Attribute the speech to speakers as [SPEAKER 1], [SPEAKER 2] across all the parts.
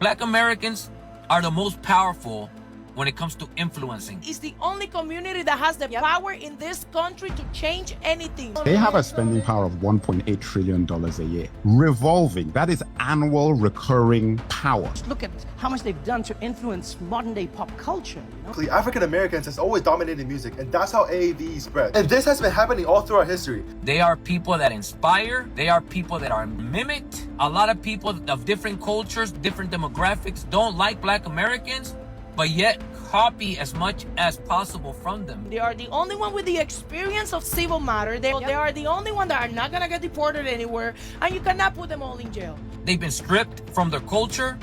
[SPEAKER 1] Black Americans are the most powerful when it comes to influencing.
[SPEAKER 2] It's the only community that has the power in this country to change anything.
[SPEAKER 3] They have a spending power of $1.8 trillion a year. Revolving, that is annual recurring power.
[SPEAKER 4] Just look at how much they've done to influence modern day pop culture. You know?
[SPEAKER 5] African Americans has always dominated music, and that's how AAVE spread. And this has been happening all through our history.
[SPEAKER 1] They are people that inspire. They are people that are mimicked. A lot of people of different cultures, different demographics don't like Black Americans, but yet copy as much as possible from them.
[SPEAKER 2] They are the only one with the experience of civil matter. They are the only one that are not gonna get deported anywhere, and you cannot put them all in jail.
[SPEAKER 1] They've been stripped from their culture,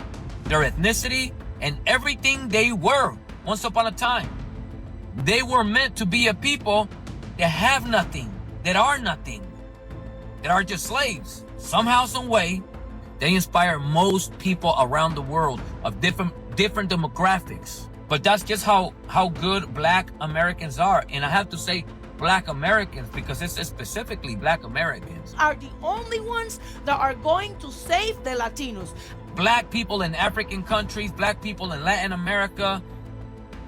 [SPEAKER 1] their ethnicity, and everything they were once upon a time. They were meant to be a people that have nothing, that are nothing, that are just slaves. Somehow, some way, they inspire most people around the world of different demographics. But that's just how good Black Americans are. And I have to say Black Americans because it's specifically Black Americans
[SPEAKER 2] are the only ones that are going to save the Latinos.
[SPEAKER 1] Black people in African countries, Black people in Latin America,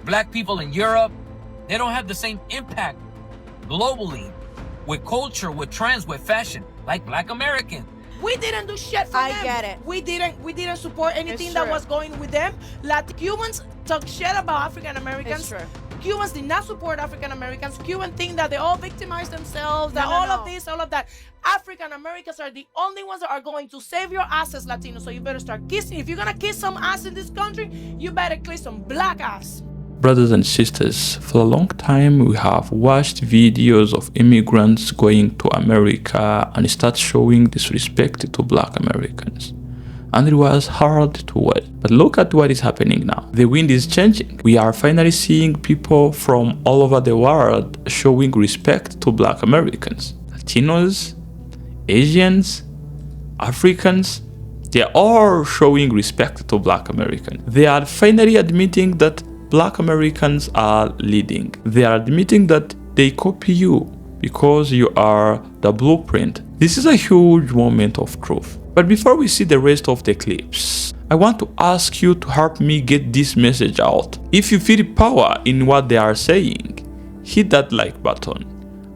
[SPEAKER 1] Black people in Europe, they don't have the same impact globally with culture, with trends, with fashion like Black Americans.
[SPEAKER 2] We didn't do shit for them.
[SPEAKER 6] I get it.
[SPEAKER 2] We didn't support anything that was going with them. Cubans talk shit about African Americans. Cubans did not support African Americans. Cubans think that they all victimize themselves, that of this, all of that. African Americans are the only ones that are going to save your ass as Latinos. So you better start kissing. If you're gonna kiss some ass in this country, you better kiss some Black ass.
[SPEAKER 7] Brothers and sisters, for a long time we have watched videos of immigrants going to America and start showing disrespect to Black Americans. And it was hard to watch. But look at what is happening now. The wind is changing. We are finally seeing people from all over the world showing respect to Black Americans. Latinos, Asians, Africans, they are all showing respect to Black Americans. They are finally admitting that Black Americans are leading. They are admitting that they copy you because you are the blueprint. This is a huge moment of truth. But before we see the rest of the clips, I want to ask you to help me get this message out. If you feel power in what they are saying, hit that like button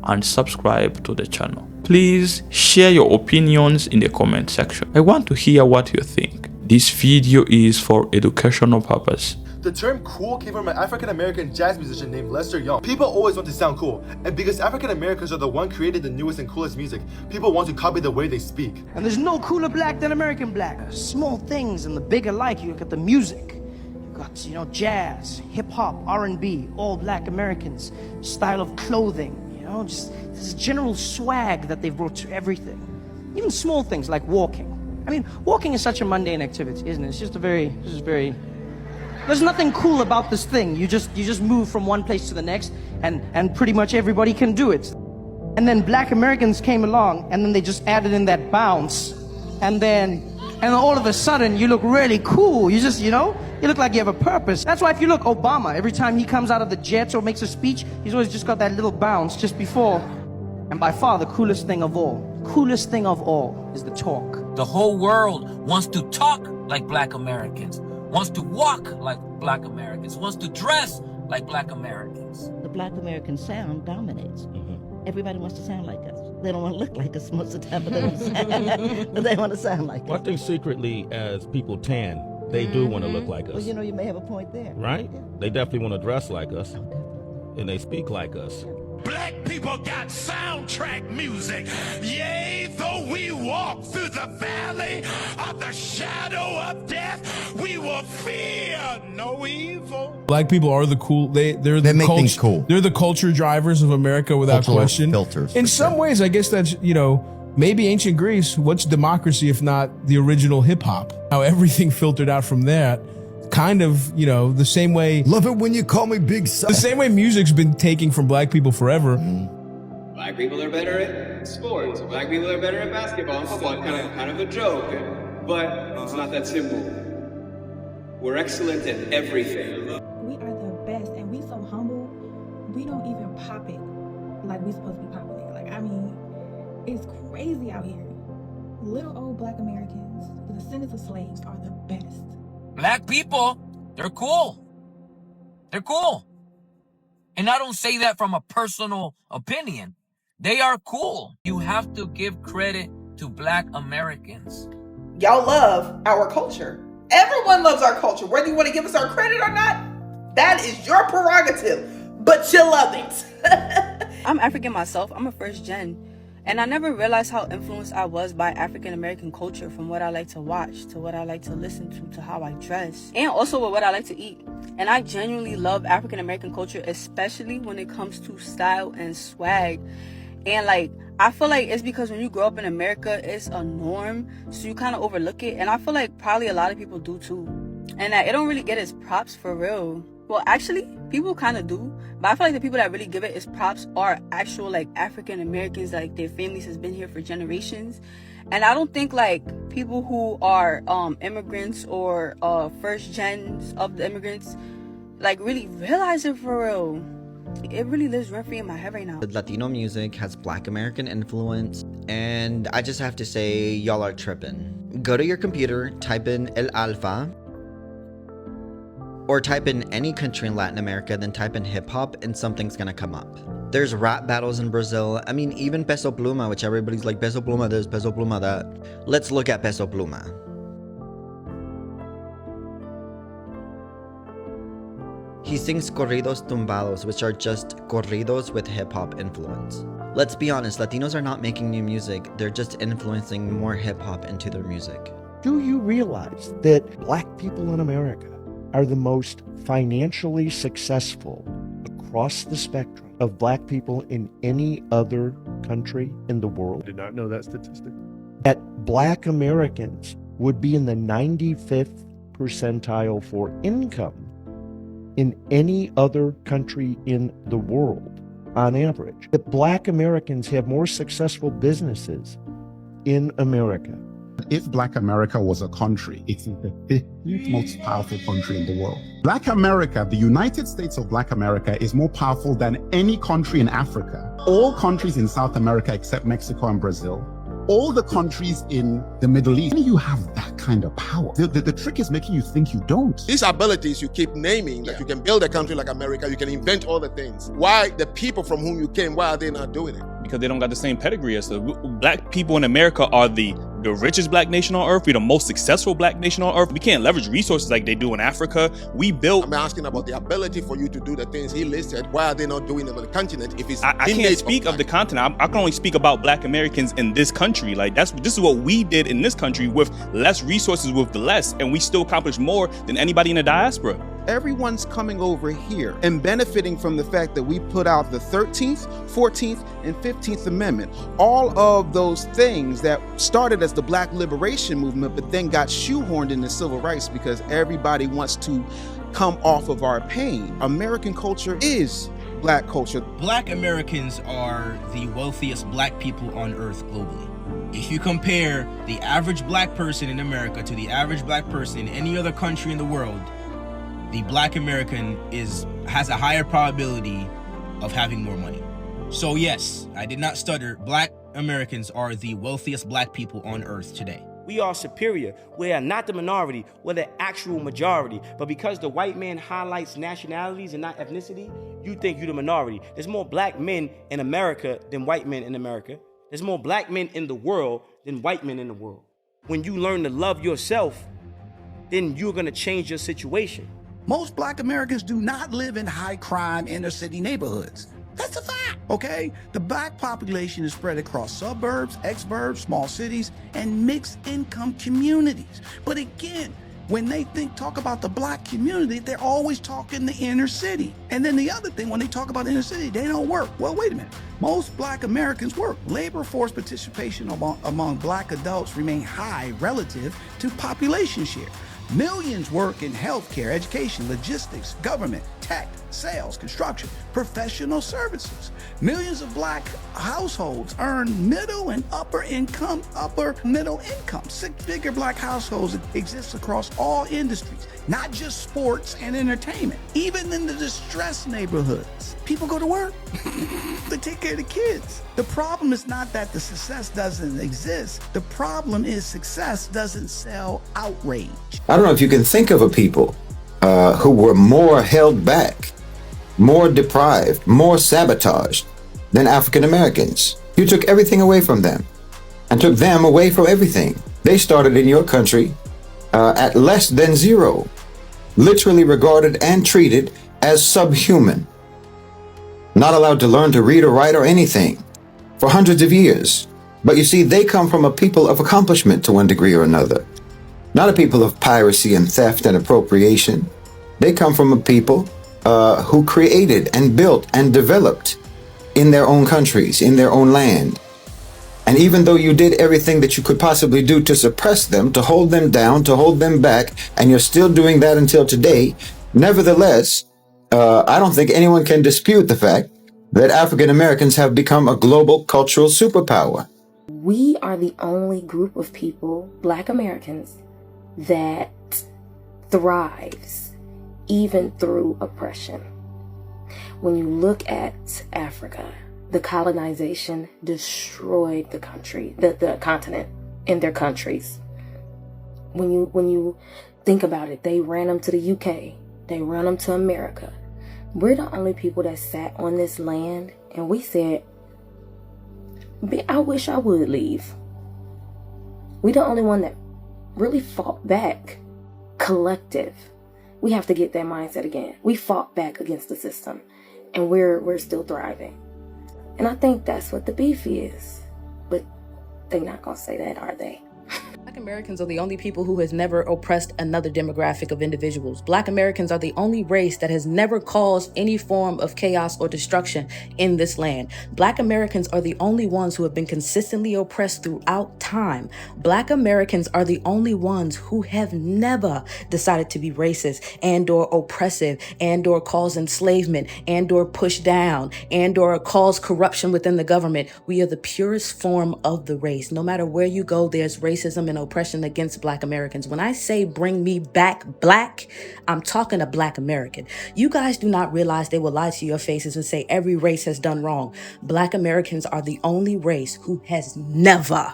[SPEAKER 7] and subscribe to the channel. Please share your opinions in the comment section. I want to hear what you think. This video is for educational purpose.
[SPEAKER 5] The term cool came from an African-American jazz musician named Lester Young. People always want to sound cool, and because African-Americans are the one created the newest and coolest music, people want to copy the way they speak.
[SPEAKER 4] And there's no cooler Black than American Black. Small things and the big alike. You look at the music. You got, you know, jazz, hip-hop, R&B, all Black Americans, style of clothing, you know, just this general swag that they've brought to everything. Even small things like walking. I mean, walking is such a mundane activity, isn't it? It's just very... There's nothing cool about this thing. You just move from one place to the next, and pretty much everybody can do it. And then Black Americans came along, and then they just added in that bounce, and all of a sudden you look really cool. You just, you know, you look like you have a purpose. That's why if you look Obama, every time he comes out of the jets or makes a speech, he's always just got that little bounce just before. And by far the coolest thing of all is the talk.
[SPEAKER 1] The whole world wants to talk like Black Americans, wants to walk like Black Americans, wants to dress like Black Americans.
[SPEAKER 8] The Black American sound dominates. Everybody wants to sound like us. They don't want to look like us most of the time, but they want to sound like us.
[SPEAKER 9] Well, I think secretly, as people tan, they do want to look like us.
[SPEAKER 8] Well, you know, you may have a point there.
[SPEAKER 9] Right?
[SPEAKER 8] Yeah.
[SPEAKER 9] They definitely want to dress like us, and they speak like us.
[SPEAKER 10] Black people got soundtrack music. Yea, though we walk through the valley of the shadow of death, we will fear no evil.
[SPEAKER 11] Black people are the cool. They
[SPEAKER 12] make things cool.
[SPEAKER 11] They're the culture drivers of America without
[SPEAKER 12] Cultural
[SPEAKER 11] question.
[SPEAKER 12] Filters.
[SPEAKER 11] In some ways, I guess that's, you know, maybe ancient Greece. What's democracy if not the original hip hop? How everything filtered out from that. Kind of, you know, the same way.
[SPEAKER 12] Love it when you call me Big Son.
[SPEAKER 11] The same way music's been taking from Black people forever.
[SPEAKER 13] Black people are better at sports. Black people are better at basketball and football. Kind of a joke, but it's not that simple. We're excellent at everything.
[SPEAKER 14] We are the best, and we so humble. We don't even pop it like we supposed to be popping it. Like, I mean, it's crazy out here. Little old Black Americans, the descendants of slaves, are the best.
[SPEAKER 1] Black people, they're cool. They're cool. And I don't say that from a personal opinion. They are cool. You have to give credit to Black Americans.
[SPEAKER 6] Y'all love our culture. Everyone loves our culture. Whether you want to give us our credit or not, that is your prerogative. But you love it.
[SPEAKER 15] I'm African myself. I'm a first gen. And I never realized how influenced I was by African American culture, from what I like to watch, to what I like to listen to how I dress, and also with what I like to eat. And I genuinely love African American culture, especially when it comes to style and swag. And like, I feel like it's because when you grow up in America, it's a norm, so you kind of overlook it. And I feel like probably a lot of people do too. And that it don't really get its props for real. Well, actually, people kind of do, but I feel like the people that really give it its props are actual like African Americans, like their families has been here for generations. And I don't think like people who are immigrants or first gens of the immigrants like really realize it for real. It really lives rent free in my head right now.
[SPEAKER 16] Latino music has Black American influence, and I just have to say, y'all are tripping. Go to your computer, type in El Alfa, or type in any country in Latin America, then type in hip hop, and something's gonna come up. There's rap battles in Brazil. I mean, even Peso Pluma, which everybody's like, Peso Pluma this, Peso Pluma that. Let's look at Peso Pluma. He sings corridos tumbados, which are just corridos with hip-hop influence. Let's be honest, Latinos are not making new music, they're just influencing more hip-hop into their music.
[SPEAKER 17] Do you realize that Black people in America are the most financially successful across the spectrum of Black people in any other country in the world?
[SPEAKER 18] I did not know that statistic.
[SPEAKER 17] That Black Americans would be in the 95th percentile for income in any other country in the world on average. That Black Americans have more successful businesses in America.
[SPEAKER 3] If Black America was a country, it's the 15th most powerful country in the world. Black America, the United States of Black America, is more powerful than any country in Africa. All countries in South America except Mexico and Brazil. All the countries in the Middle East, you have that kind of power. The trick is making you think you don't.
[SPEAKER 19] These abilities you keep naming, like you can build a country like America, you can invent all the things. Why the people from whom you came, why are they not doing it?
[SPEAKER 20] Because they don't got the same pedigree as the Black people in America are the richest Black nation on earth. We're the most successful Black nation on earth. We can't leverage resources like they do in Africa. We built.
[SPEAKER 19] I'm asking about the ability for you to do the things he listed. Why are they not doing it on the continent? If it's
[SPEAKER 20] I can't speak of the continent. I can only speak about Black Americans in this country. Like this is what we did in this country with less resources, with the less, and we still accomplished more than anybody in the diaspora.
[SPEAKER 21] Everyone's coming over here and benefiting from the fact that we put out the 13th, 14th, and 15th Amendment. All of those things that started as the Black liberation movement, but then got shoehorned into civil rights because everybody wants to come off of our pain. American culture is Black culture.
[SPEAKER 22] Black Americans are the wealthiest Black people on earth globally. If you compare the average Black person in America to the average Black person in any other country in the world, the Black American has a higher probability of having more money. So yes, I did not stutter. Black Americans are the wealthiest Black people on earth today.
[SPEAKER 23] We are superior. We are not the minority. We're the actual majority. But because the white man highlights nationalities and not ethnicity, you think you're the minority. There's more Black men in America than white men in America. There's more Black men in the world than white men in the world. When you learn to love yourself, then you're gonna change your situation.
[SPEAKER 24] Most Black Americans do not live in high crime inner city neighborhoods. That's a fact, okay? The Black population is spread across suburbs, exurbs, small cities, and mixed income communities. But again, when they talk about the Black community, they're always talking the inner city. And then the other thing, when they talk about inner city, they don't work. Well, wait a minute. Most Black Americans work. Labor force participation among Black adults remain high relative to population share. Millions work in healthcare, education, logistics, government, tech, sales, construction, professional services. Millions of Black households earn middle and upper middle income. Six-figure Black households exist across all industries, not just sports and entertainment. Even in the distressed neighborhoods, people go to work. They take care of the kids. The problem is not that the success doesn't exist. The problem is success doesn't sell outrage.
[SPEAKER 25] I don't
[SPEAKER 2] don't know if you can think of a people who were more held back, more deprived, more sabotaged than African Americans. You took everything away from them and took them away from everything. They started in your country at less than zero, literally regarded and treated as subhuman, not allowed to learn to read or write or anything for hundreds of years. But you see, they come from a people of accomplishment to one degree or another, not a people of piracy and theft and appropriation. They come from a people who created and built and developed in their own countries, in their own land. And even though you did everything that you could possibly do to suppress them, to hold them down, to hold them back, and you're still doing that until today, nevertheless, I don't think anyone can dispute the fact that African Americans have become a global cultural superpower.
[SPEAKER 5] We are the only group of people, Black Americans, that thrives even through oppression. When you look at Africa, the colonization destroyed the country, the continent and their countries. When you think about it, they ran them to the UK, they ran them to America. We're the only people that sat on this land and we said, I wish I would leave. We're the only one that really fought back. Collective. We have to get that mindset again. We fought back against the system and we're still thriving. And I think that's what the beef is. But they're not gonna say that, are they?
[SPEAKER 7] Black Americans are the only people who has never oppressed another demographic of individuals. Black Americans are the only race that has never caused any form of chaos or destruction in this land. Black Americans are the only ones who have been consistently oppressed throughout time. Black Americans are the only ones who have never decided to be racist and or oppressive and or cause enslavement and or push down and or cause corruption within the government. We are the purest form of the race. No matter where you go, there's racism and oppression against Black Americans. When I say bring me back Black, I'm talking a Black American. You guys do not realize they will lie to your faces and say every race has done wrong. Black Americans are the only race who has never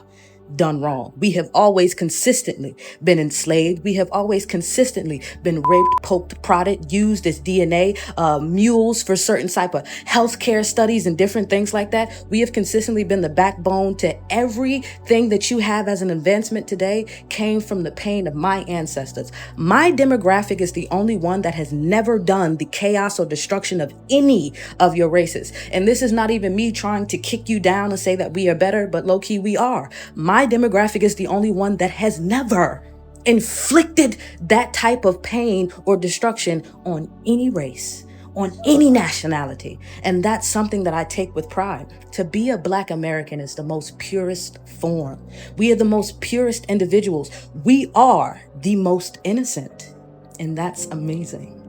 [SPEAKER 7] done wrong. We have always consistently been enslaved. We have always consistently been raped, poked, prodded, used as DNA, mules for certain type of healthcare studies and different things like that. We have consistently been the backbone to everything that you have as an advancement today came from the pain of my ancestors. My demographic is the only one that has never done the chaos or destruction of any of your races. And this is not even me trying to kick you down and say that we are better, but low key we are. My demographic is the only one that has never inflicted that type of pain or destruction on any race, on any nationality. And that's something that I take with pride. To be a Black American is the most purest form. We are the most purest individuals. We are the most innocent. And that's amazing.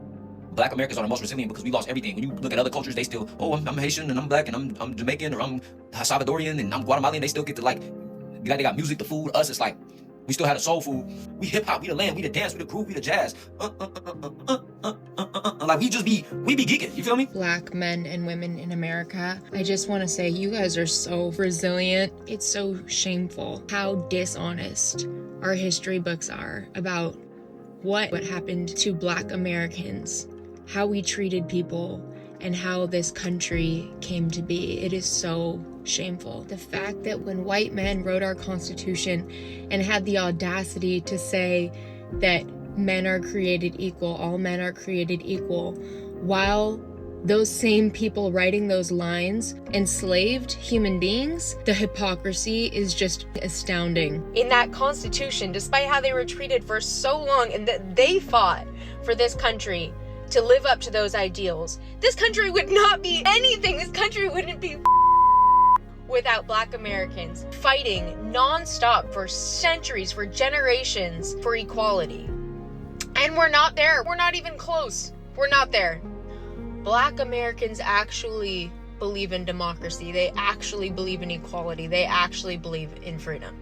[SPEAKER 18] Black Americans are the most resilient because we lost everything. When you look at other cultures, they still, I'm Haitian and I'm Black and I'm Jamaican or I'm Salvadorian and I'm Guatemalan. They still get to they got music, the food. Us, it's like we still had a soul food. We hip hop, we the land, we the dance, we the groove, we the jazz. Like we be geeking. You feel me?
[SPEAKER 25] Black men and women in America, I just want to say you guys are so resilient. It's so shameful how dishonest our history books are about what happened to Black Americans, how we treated people, and how this country came to be. It is so shameful. The fact that when white men wrote our Constitution and had the audacity to say that men are created equal, all men are created equal, while those same people writing those lines enslaved human beings, the hypocrisy is just astounding.
[SPEAKER 26] In that Constitution, despite how they were treated for so long and that they fought for this country to live up to those ideals, this country would not be anything. This country wouldn't be without Black Americans fighting non-stop for centuries, for generations, for equality. And we're not there. We're not even close. We're not there. Black Americans actually believe in democracy. They actually believe in equality. They actually believe in freedom.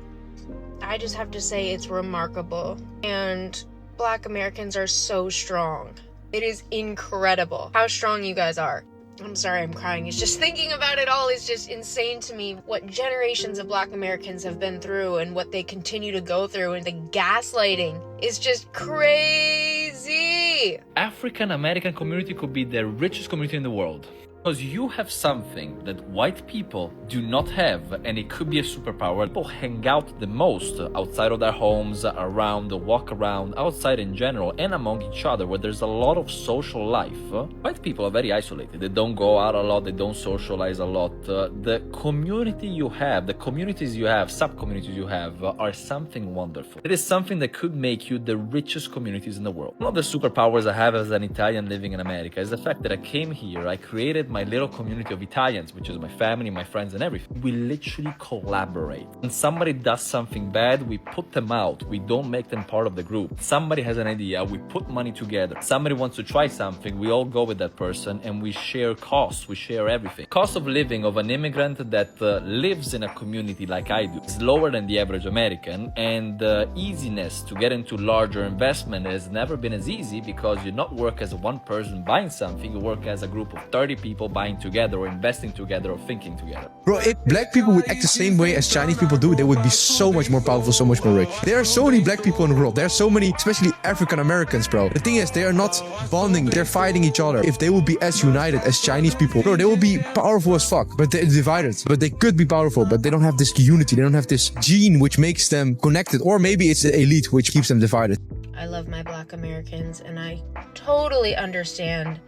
[SPEAKER 26] I just have to say it's remarkable. And Black Americans are so strong. It is incredible how strong you guys are. I'm sorry I'm crying. It's just thinking about it all is just insane to me. What generations of Black Americans have been through and what they continue to go through, and the gaslighting is just crazy.
[SPEAKER 4] African American community could be the richest community in the world. Because you have something that white people do not have, and it could be a superpower. People hang out the most outside of their homes, around, walk around, outside in general, and among each other, where there's a lot of social life. White people are very isolated. They don't go out a lot, they don't socialize a lot. The community you have, the communities you have, sub-communities you have, are something wonderful. It is something that could make you the richest communities in the world. One of the superpowers I have as an Italian living in America is the fact that I came here, I created my little community of Italians, which is my family, my friends, and everything. We literally collaborate. When somebody does something bad, we put them out. We don't make them part of the group. Somebody has an idea, we put money together. Somebody wants to try something, we all go with that person and we share costs, we share everything. Cost of living of an immigrant that lives in a community like I do is lower than the average American, and easiness to get into larger investment has never been as easy because you not work as one person buying something, you work as a group of 30 people buying together or investing together or thinking together.
[SPEAKER 8] Bro, if black people would act the same way as Chinese people do, they would be so much more powerful, so much more rich. There are so many black people in the world. There are so many, especially African Americans, bro. The thing is, they are not bonding. They're fighting each other. If they would be as united as Chinese people, bro, they will be powerful as fuck, but they're divided. But they could be powerful, but they don't have this unity. They don't have this gene which makes them connected. Or maybe it's the elite which keeps them divided.
[SPEAKER 26] I love my Black Americans, and I totally understand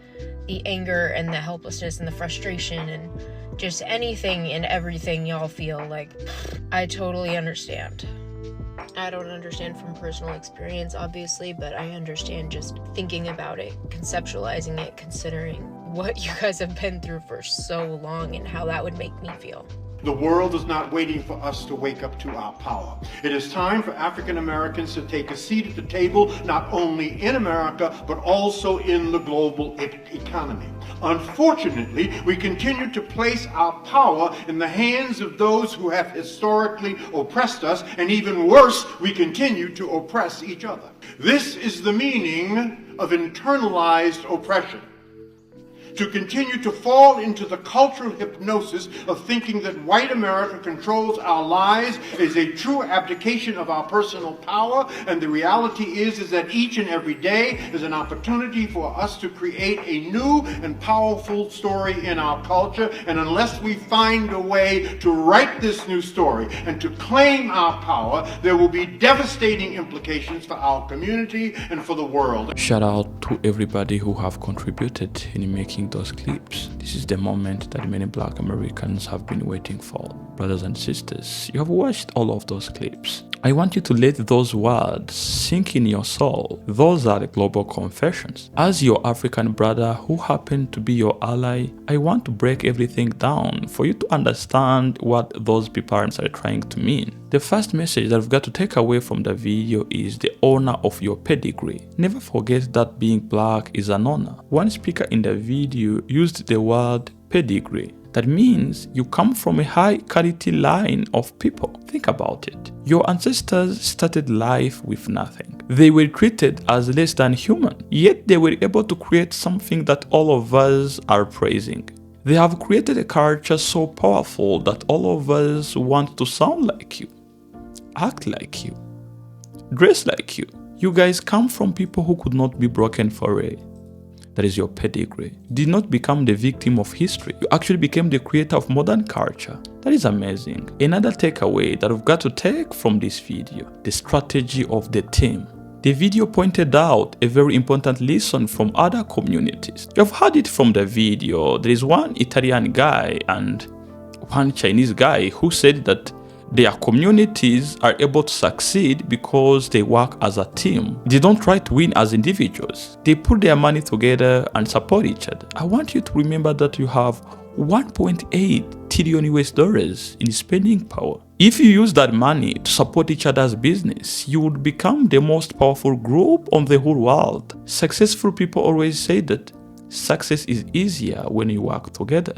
[SPEAKER 26] the anger and the helplessness and the frustration and just anything and everything y'all feel. Like, I totally understand. I don't understand from personal experience, obviously, but I understand just thinking about it, conceptualizing it, considering what you guys have been through for so long and how that would make me feel.
[SPEAKER 9] The world is not waiting for us to wake up to our power. It is time for African Americans to take a seat at the table, not only in America, but also in the global economy. Unfortunately, we continue to place our power in the hands of those who have historically oppressed us, and even worse, we continue to oppress each other. This is the meaning of internalized oppression. To continue to fall into the cultural hypnosis of thinking that white America controls our lives is a true abdication of our personal power, and the reality is that each and every day is an opportunity for us to create a new and powerful story in our culture, and unless we find a way to write this new story and to claim our power, there will be devastating implications for our community and for the world.
[SPEAKER 10] Shout out to everybody who have contributed in making those clips. This is the moment that many Black Americans have been waiting for. Brothers and sisters, you have watched all of those clips. I want you to let those words sink in your soul. Those are the global confessions. As your African brother who happened to be your ally, I want to break everything down for you to understand what those people are trying to mean. The first message that we've got to take away from the video is the honor of your pedigree. Never forget that being Black is an honor. One speaker in the video used the word pedigree. That means you come from a high quality line of people. Think about it. Your ancestors started life with nothing. They were treated as less than human, yet they were able to create something that all of us are praising. They have created a culture so powerful that all of us want to sound like you, act like you, dress like you. You guys come from people who could not be broken for a. That is your pedigree. You did not become the victim of history. You actually became the creator of modern culture. That is amazing. Another takeaway that we've got to take from this video, the strategy of the team. The video pointed out a very important lesson from other communities. You have heard it from the video. There is one Italian guy and one Chinese guy who said that their communities are able to succeed because they work as a team. They don't try to win as individuals. They put their money together and support each other. I want you to remember that you have 1.8 trillion US dollars in spending power. If you use that money to support each other's business, you would become the most powerful group on the whole world. Successful people always say that success is easier when you work together.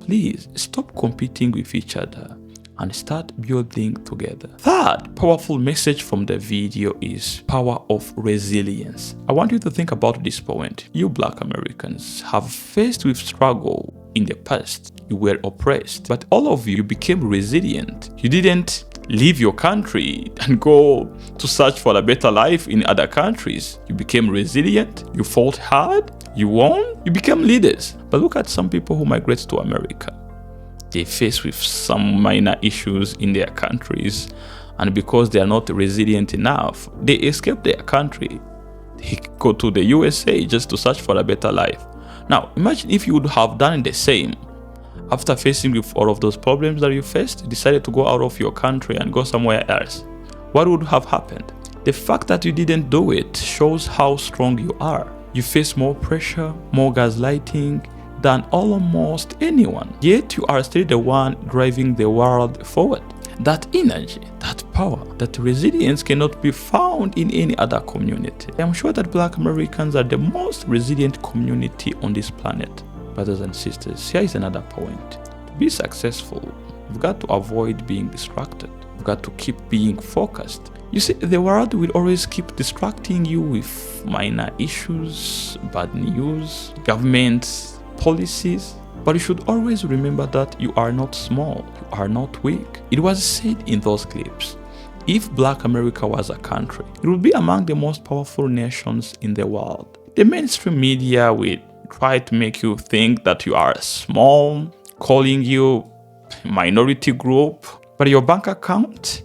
[SPEAKER 10] Please stop competing with each other and start building together. Third powerful message from the video is power of resilience. I want you to think about this point. You Black Americans have faced with struggle in the past. You were oppressed, but all of you became resilient. You didn't leave your country and go to search for a better life in other countries. You became resilient, you fought hard, you won, you became leaders. But look at some people who migrate to America. They face with some minor issues in their countries, and because they are not resilient enough, they escape their country. They go to the USA just to search for a better life. Now, imagine if you would have done the same. After facing with all of those problems that you faced, decided to go out of your country and go somewhere else. What would have happened? The fact that you didn't do it shows how strong you are. You face more pressure, more gaslighting than almost anyone. Yet you are still the one driving the world forward. That energy, that power, that resilience cannot be found in any other community. I am sure that Black Americans are the most resilient community on this planet. Brothers and sisters, here is another point. To be successful, you've got to avoid being distracted. You've got to keep being focused. You see, the world will always keep distracting you with minor issues, bad news, government policies. But you should always remember that you are not small, you are not weak. It was said in those clips, if Black America was a country, it would be among the most powerful nations in the world. The mainstream media will try to make you think that you are small, calling you a minority group, but your bank account,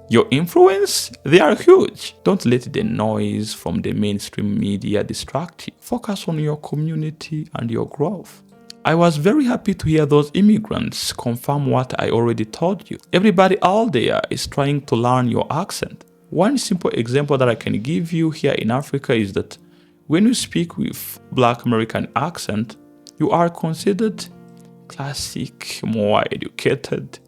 [SPEAKER 10] your influence, they are huge. Don't let the noise from the mainstream media distract you. Focus on your community and your growth. I was very happy to hear those immigrants confirm what I already told you. Everybody out there is trying to learn your accent. One simple example that I can give you here in Africa is that when you speak with Black American accent, you are considered classic, more educated,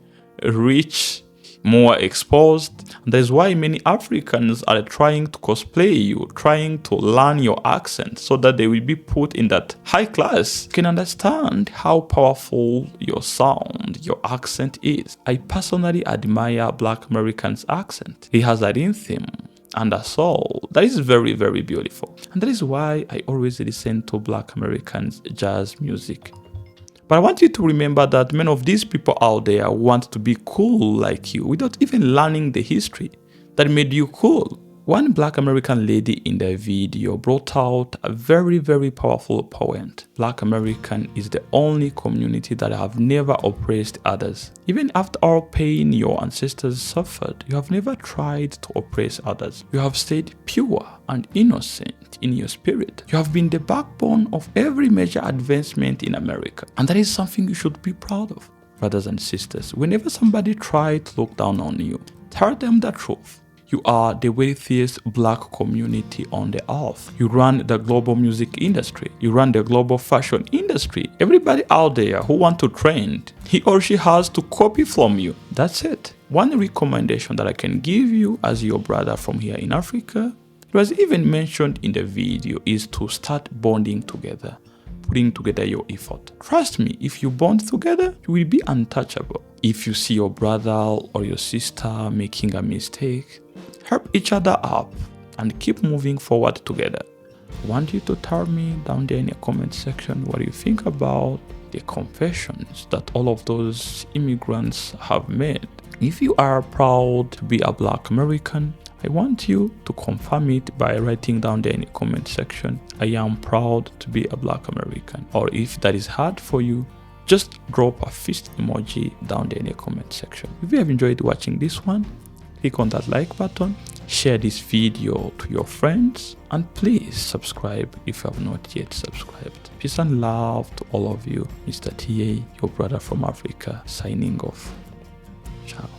[SPEAKER 10] rich, more exposed. And that is why many Africans are trying to cosplay you, trying to learn your accent so that they will be put in that high class. You can understand how powerful your sound, your accent is. I personally admire Black Americans' accent. He has a rhythm and a soul that is very, very beautiful. And that is why I always listen to Black Americans' jazz music. But I want you to remember that many of these people out there want to be cool like you without even learning the history that made you cool. One Black American lady in the video brought out a very, very powerful point. Black American is the only community that have never oppressed others. Even after all pain your ancestors suffered, you have never tried to oppress others. You have stayed pure and innocent in your spirit. You have been the backbone of every major advancement in America. And that is something you should be proud of. Brothers and sisters, whenever somebody tries to look down on you, tell them the truth. You are the wealthiest Black community on the earth. You run the global music industry. You run the global fashion industry. Everybody out there who want to trend, he or she has to copy from you. That's it. One recommendation that I can give you as your brother from here in Africa, it was even mentioned in the video, is to start bonding together, putting together your effort. Trust me, if you bond together, you will be untouchable. If you see your brother or your sister making a mistake, help each other up and keep moving forward together. I want you to tell me down there in the comment section what you think about the confessions that all of those immigrants have made. If you are proud to be a Black American, I want you to confirm it by writing down there in the comment section, I am proud to be a Black American. Or if that is hard for you, just drop a fist emoji down there in the comment section. If you have enjoyed watching this one, click on that like button, share this video to your friends, and please subscribe if you have not yet subscribed. Peace and love to all of you. Mr. TA, your brother from Africa, signing off. Ciao.